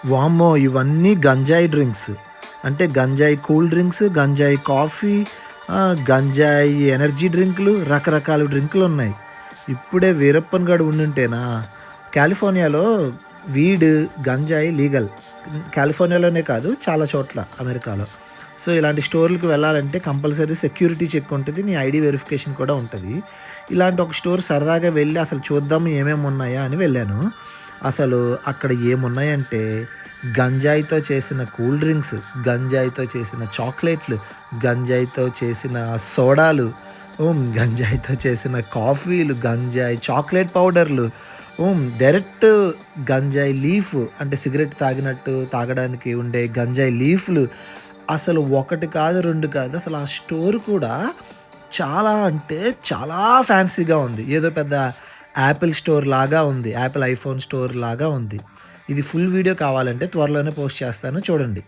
వామ్మో! ఇవన్నీ గంజాయి డ్రింక్స్. అంటే గంజాయి కూల్ డ్రింక్స్, గంజాయి కాఫీ, గంజాయి ఎనర్జీ డ్రింకులు, రకరకాల డ్రింకులున్నాయి. ఇప్పుడే వీరప్పన్ గాడు ఉండుంటేనా, కాలిఫోర్నియాలో వీడ్, గంజాయి లీగల్. కాలిఫోర్నియాలోనే కాదు చాలా చోట్ల అమెరికాలో. సో, ఇలాంటి స్టోర్‌లకి వెళ్ళాలంటే కంపల్సరీ సెక్యూరిటీ చెక్ ఉంటది. నీ ఐడీ వెరిఫికేషన్ కూడా ఉంటది. ఇలాంటి ఒక స్టోర్ సరదాగా వెళ్ళి అసలు చూద్దాం ఏమేమున్నాయా అని వెళ్ళాను. అసలు అక్కడ ఏమున్నాయంటే గంజాయితో చేసిన కూల్ డ్రింక్స్, గంజాయితో చేసిన చాక్లెట్లు, గంజాయితో చేసిన సోడాలు, గంజాయితో చేసిన కాఫీలు, గంజాయి చాక్లెట్ పౌడర్లు, డైరెక్ట్ గంజాయి లీఫ్ అంటే సిగరెట్ తాగినట్టు తాగడానికి ఉండే గంజాయి లీఫ్‌లు. అసలు ఒకటి కాదు, 2 కాదు. అసలు ఆ స్టోర్ కూడా చాలా అంటే చాలా ఫ్యాన్సీగా ఉంది. ఏదో పెద్ద యాపిల్ స్టోర్ లాగా ఉంది. యాపిల్ ఐఫోన్ స్టోర్ లాగా ఉంది. ఇది ఫుల్ వీడియో కావాలంటే త్వరలోనే పోస్ట్ చేస్తాను చూడండి.